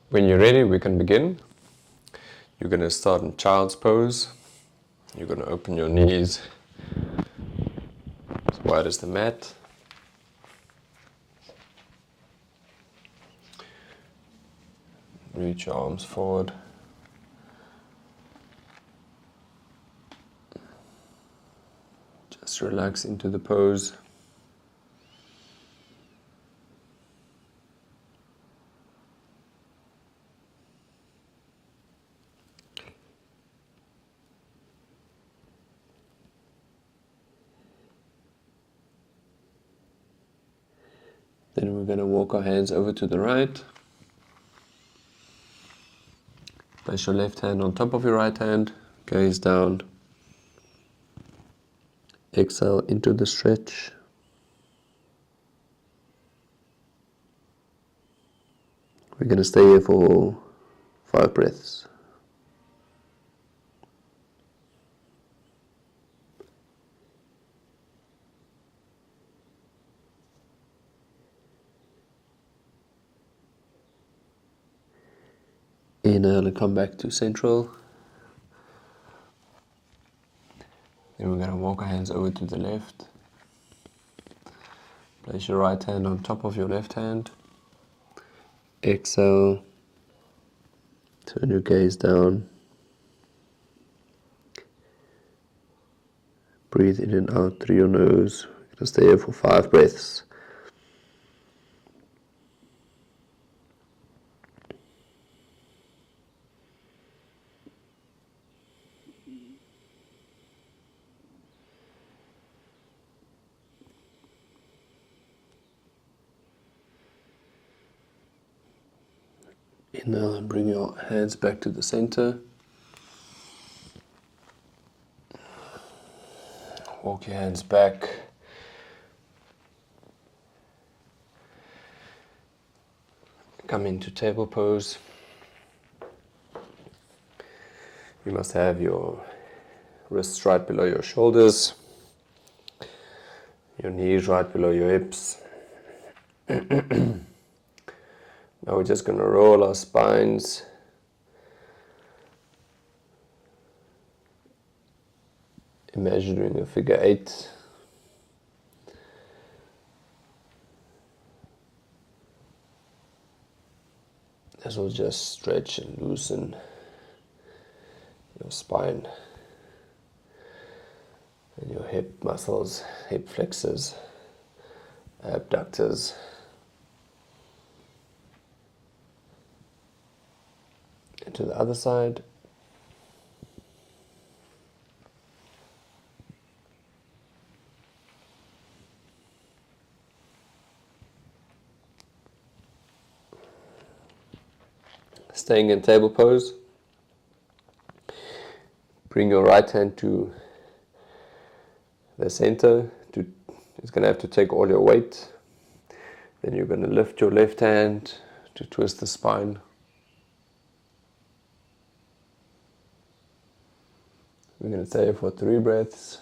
When you're ready, we can begin. You're going to start in child's pose. You're going to open your knees as wide as the mat. Reach your arms forward. Just relax into the pose. Then we're going to walk our hands over to the right. Place your left hand on top of your right hand. Gaze down. Exhale into the stretch. We're going to stay here for 5 breaths. Inhale and come back to central. Then we're going to walk our hands over to the left. Place your right hand on top of your left hand. Exhale. Turn your gaze down. Breathe in and out through your nose. We're going to stay here for 5 breaths. Inhale and bring your hands back to the center. Walk your hands back. Come into table pose. You must have your wrists right below your shoulders, your knees right below your hips. Now we're just going to roll our spines. Imagining a figure 8. This will just stretch and loosen your spine and your hip muscles, hip flexors, abductors. And to the other side. Staying in table pose. Bring your right hand to the center. It's going to have to take all your weight. Then you're going to lift your left hand to twist the spine. We're going to stay here for 3 breaths.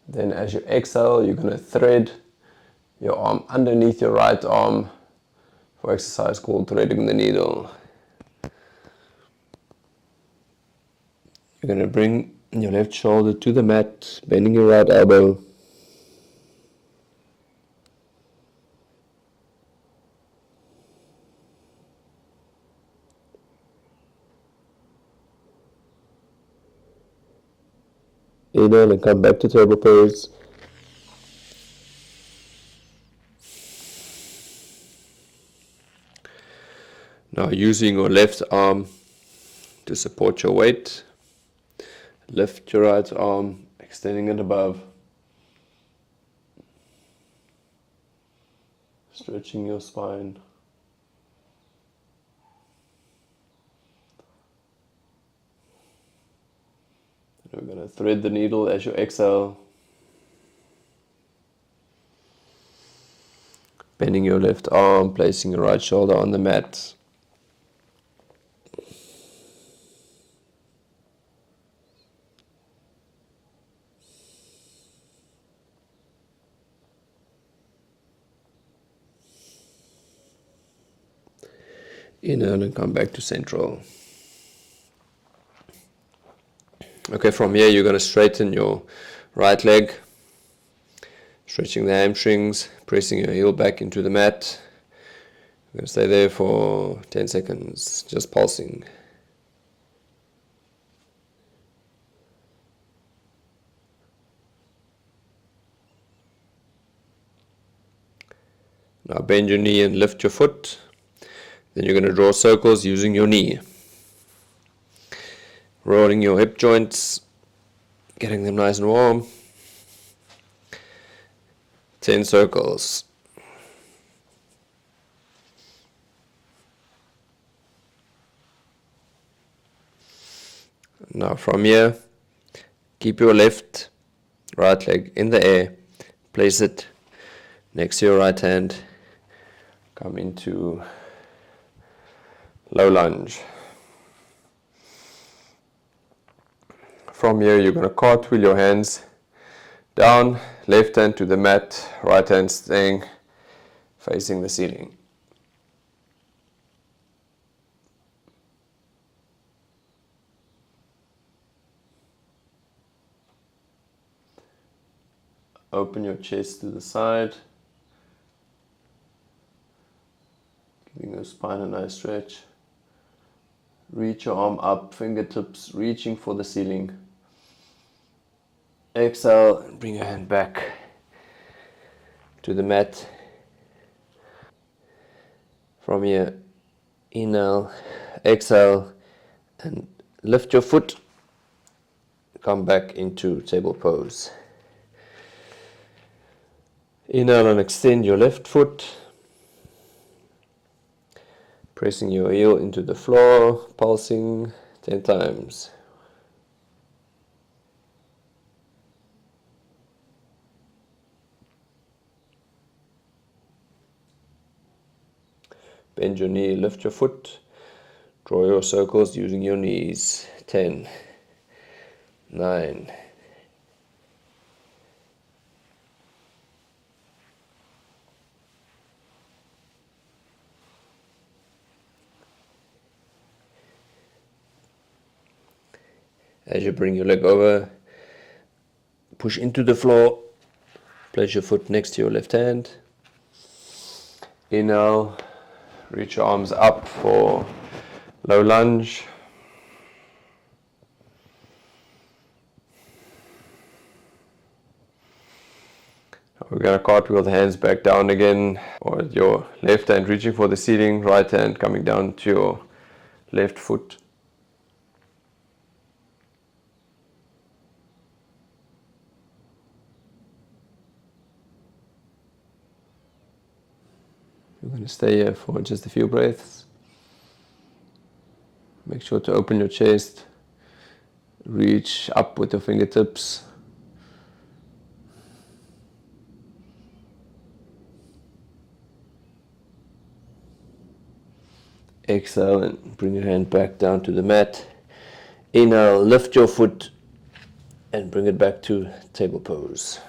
Then as you exhale, you're going to thread your arm underneath your right arm for exercise called threading the needle. You're going to bring your left shoulder to the mat, bending your right elbow. Inhale and come back to table pose. Now using your left arm to support your weight, lift your right arm, extending it above, stretching your spine. And we're going to thread the needle as you exhale, bending your left arm, placing your right shoulder on the mat. Inhale and come back to central. Okay, from here you're going to straighten your right leg, stretching the hamstrings, pressing your heel back into the mat. We're going to stay there for 10 seconds, just pulsing. Now bend your knee and lift your foot. Then you're going to draw circles using your knee. Rolling your hip joints, getting them nice and warm. 10 circles. Now from here, keep your right leg in the air. Place it next to your right hand. Come into low lunge. From here, you're going to cartwheel your hands down, left hand to the mat, right hand staying facing the ceiling. Open your chest to the side, giving your spine a nice stretch. Reach your arm up, fingertips reaching for the ceiling. Exhale and bring your hand back to the mat. From here, inhale, exhale, and lift your foot. Come back into table pose. Inhale and extend your left foot. Pressing your heel into the floor, pulsing 10 times. Bend your knee, lift your foot. Draw your circles using your knees. 10, 9, as you bring your leg over, push into the floor, place your foot next to your left hand. Inhale, reach your arms up for low lunge. We're going to cartwheel the hands back down again, or your left hand reaching for the ceiling, right hand coming down to your left foot. You're going to stay here for just a few breaths. Make sure to open your chest, reach up with your fingertips. Exhale and bring your hand back down to the mat. Inhale, lift your foot and bring it back to table pose.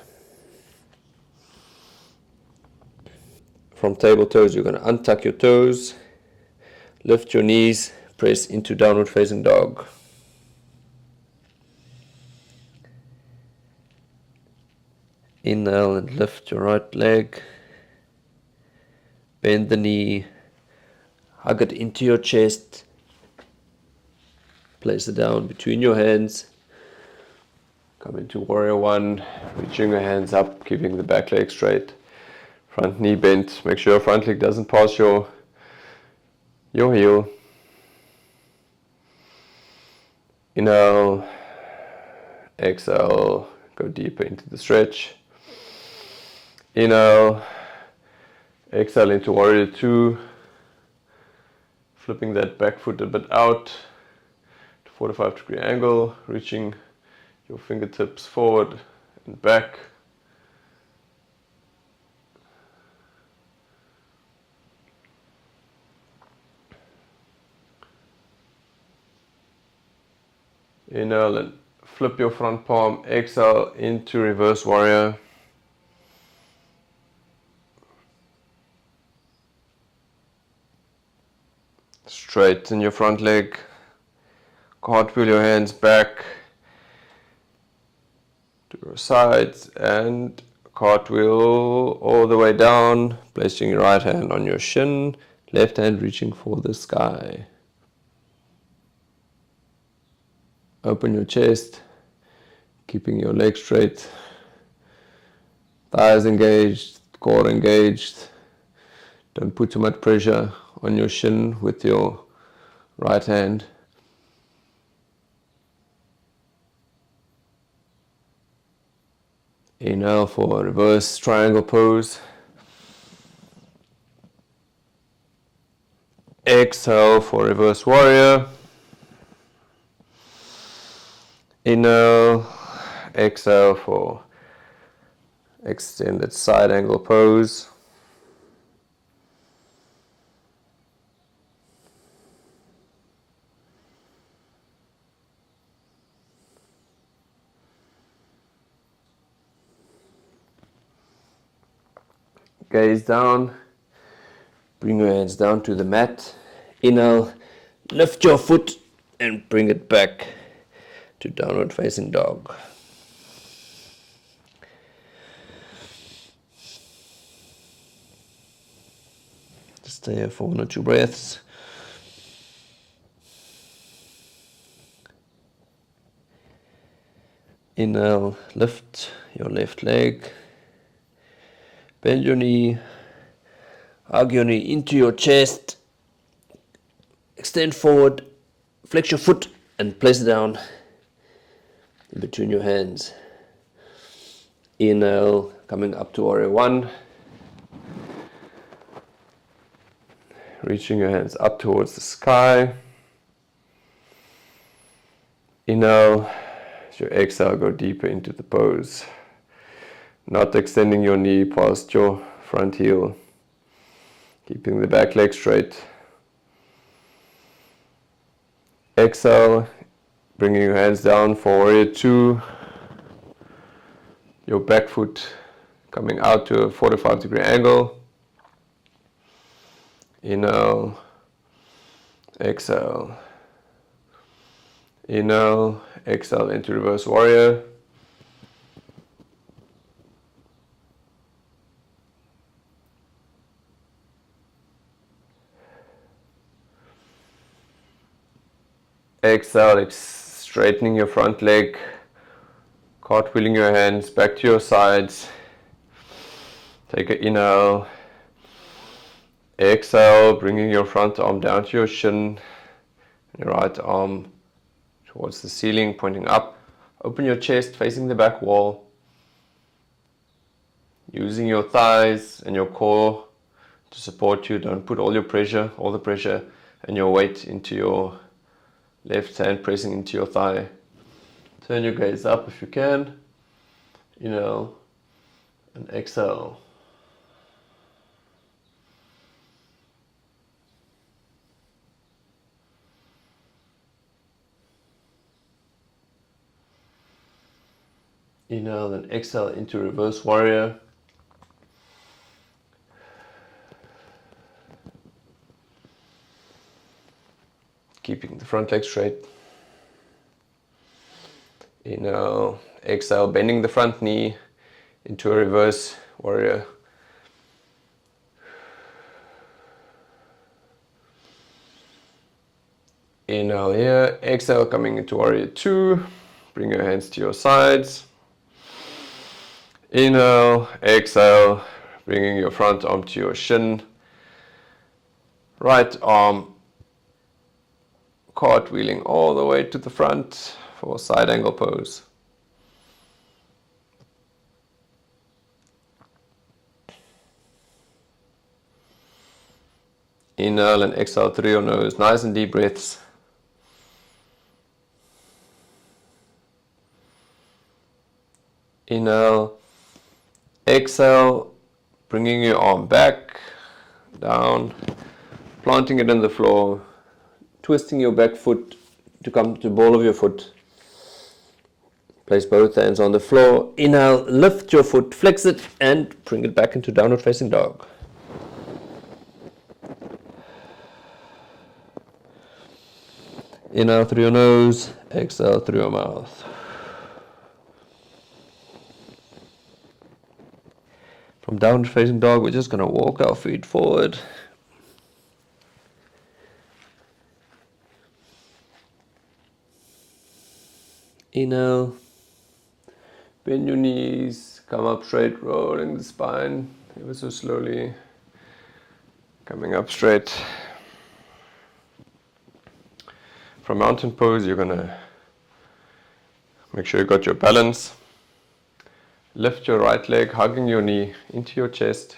From table toes, you're going to untuck your toes, lift your knees, press into downward facing dog. Inhale and lift your right leg, bend the knee, hug it into your chest, place it down between your hands, come into warrior one, reaching your hands up, keeping the back leg straight, front knee bent, make sure your front leg doesn't pass your heel. Inhale, exhale, go deeper into the stretch. Inhale, exhale into warrior two, flipping that back foot a bit out to 45-degree angle, reaching your fingertips forward and back. Inhale and flip your front palm, exhale into reverse warrior. Straighten your front leg. Cartwheel your hands back to your sides and cartwheel all the way down, placing your right hand on your shin, left hand reaching for the sky. Open your chest, keeping your legs straight, thighs engaged, core engaged. Don't put too much pressure on your shin with your right hand. Inhale for reverse triangle pose. Exhale for reverse warrior. Inhale, exhale for extended side angle pose. Gaze down, bring your hands down to the mat. Inhale, lift your foot and bring it back to downward facing dog. Just stay here for 1 or 2 breaths. Inhale, lift your left leg. Bend your knee, hug your knee into your chest, extend forward, flex your foot and place it down in between your hands. Inhale, coming up to warrior 1. Reaching your hands up towards the sky. Inhale, as you exhale, go deeper into the pose. Not extending your knee past your front heel. Keeping the back leg straight. Exhale, bringing your hands down for warrior 2. Your back foot coming out to a 45-degree angle. Inhale, exhale. Inhale, exhale into reverse warrior. Exhale, straightening your front leg, cartwheeling your hands back to your sides. Take an inhale. Exhale, bringing your front arm down to your shin, your right arm towards the ceiling, pointing up. Open your chest, facing the back wall. Using your thighs and your core to support you. Don't put all the pressure and your weight into your left hand pressing into your thigh. Turn your gaze up if you can. Inhale and exhale. Inhale and exhale into reverse warrior. Keeping the front leg straight. Inhale, exhale, bending the front knee into a reverse warrior. Inhale here, exhale, coming into warrior 2. Bring your hands to your sides. Inhale, exhale, bringing your front arm to your shin. Right arm cartwheeling all the way to the front for side angle pose. Inhale and exhale through your nose, nice and deep breaths. Inhale, exhale, bringing your arm back, down, planting it in the floor, twisting your back foot to come to the ball of your foot. Place both hands on the floor. Inhale, lift your foot, flex it, and bring it back into downward facing dog. Inhale through your nose, exhale through your mouth. From downward facing dog, we're just going to walk our feet forward. Inhale, bend your knees, come up straight, rolling the spine ever so slowly, coming up straight. From mountain pose, you're going to make sure you got your balance. Lift your right leg, hugging your knee into your chest.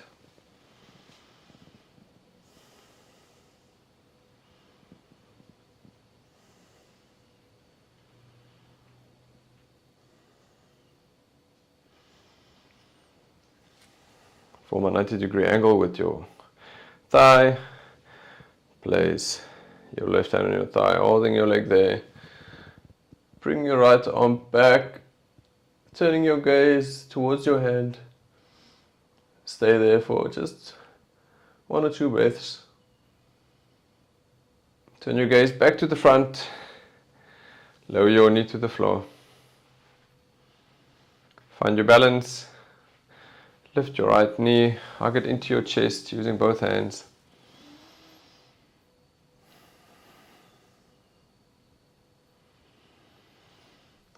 Form a 90-degree angle with your thigh. Place your left hand on your thigh, holding your leg there. Bring your right arm back, turning your gaze towards your hand. Stay there for just 1 or 2 breaths. Turn your gaze back to the front. Lower your knee to the floor. Find your balance. Lift your right knee, hug it into your chest using both hands.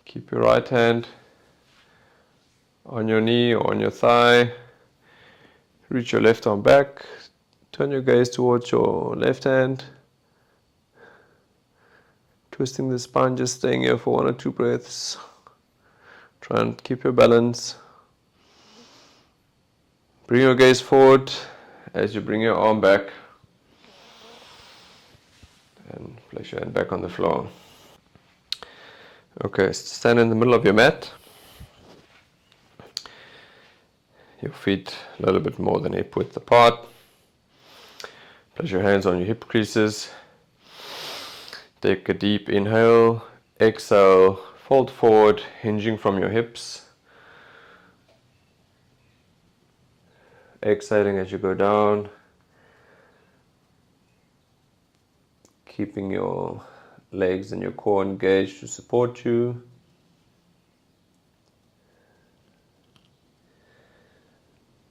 Keep your right hand on your knee or on your thigh. Reach your left arm back. Turn your gaze towards your left hand. Twisting the spine, just staying here for 1 or 2 breaths. Try and keep your balance. Bring your gaze forward as you bring your arm back. And place your hand back on the floor. Okay, stand in the middle of your mat. Your feet a little bit more than hip width apart. Place your hands on your hip creases. Take a deep inhale. Exhale, fold forward, hinging from your hips. Exhaling as you go down. Keeping your legs and your core engaged to support you.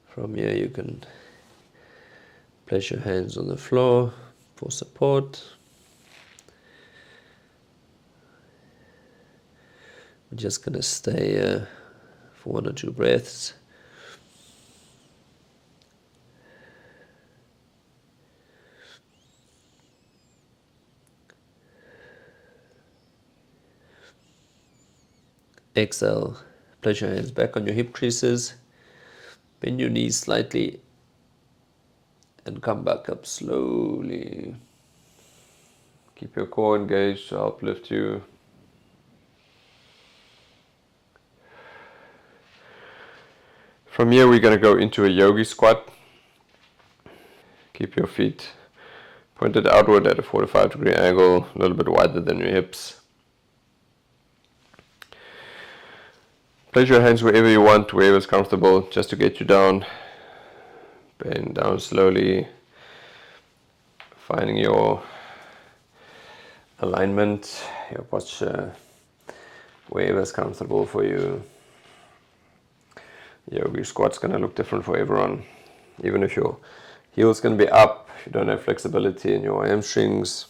From here you can place your hands on the floor for support. We're just going to stay for 1 or 2 breaths. Exhale, place your hands back on your hip creases, bend your knees slightly and come back up slowly. Keep your core engaged to help lift you. From here we're going to go into a yogi squat. Keep your feet pointed outward at a 45-degree angle, a little bit wider than your hips. Place your hands wherever you want, wherever is comfortable, just to get you down. Bend down slowly, finding your alignment, your posture, wherever is comfortable for you. Yogi squat's going to look different for everyone. Even if your heel's going to be up, if you don't have flexibility in your hamstrings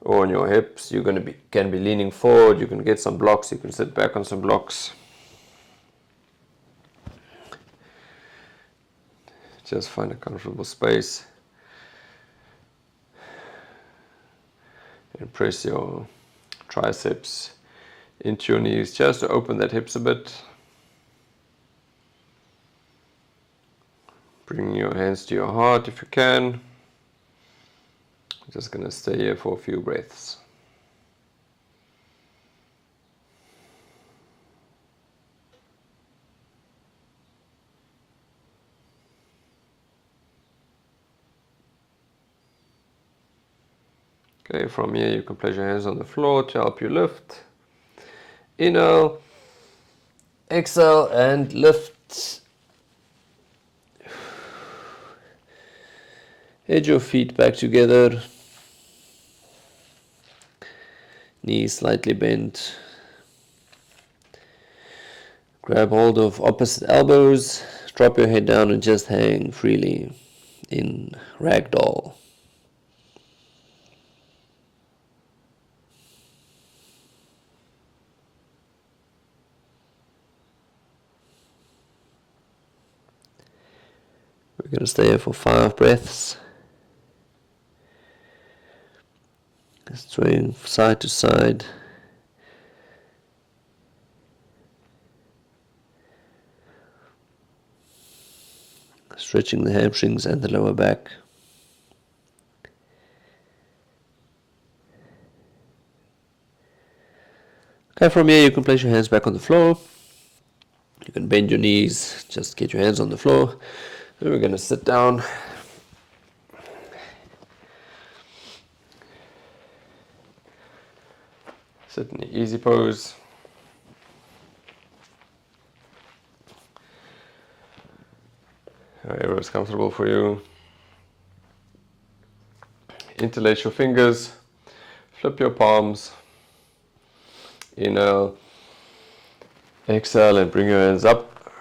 or on your hips, you're going to can be leaning forward, you can get some blocks, you can sit back on some blocks. Just find a comfortable space and press your triceps into your knees just to open that hips a bit. Bring your hands to your heart if you can. I'm just going to stay here for a few breaths. Okay, from here you can place your hands on the floor to help you lift. Inhale, exhale and lift. Head your feet back together. Knees slightly bent. Grab hold of opposite elbows. Drop your head down and just hang freely in ragdoll. We're going to stay here for 5 breaths. Swaying side to side. Stretching the hamstrings and the lower back. Okay, from here you can place your hands back on the floor. You can bend your knees, just get your hands on the floor. Then we're going to sit down. Sit in the easy pose. Wherever is comfortable for you. Interlace your fingers. Flip your palms. Inhale. Exhale and bring your hands up.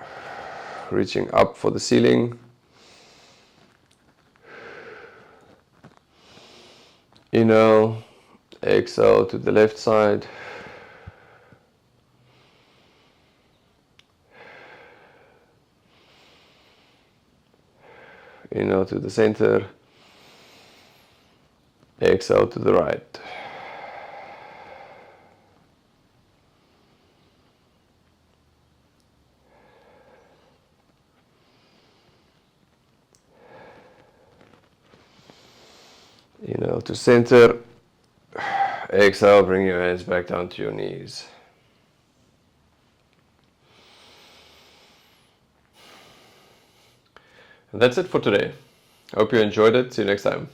Reaching up for the ceiling. Inhale. Exhale to the left side. Inhale to the center. Exhale to the right. Inhale to center. Exhale, bring your hands back down to your knees. And that's it for today. Hope you enjoyed it. See you next time.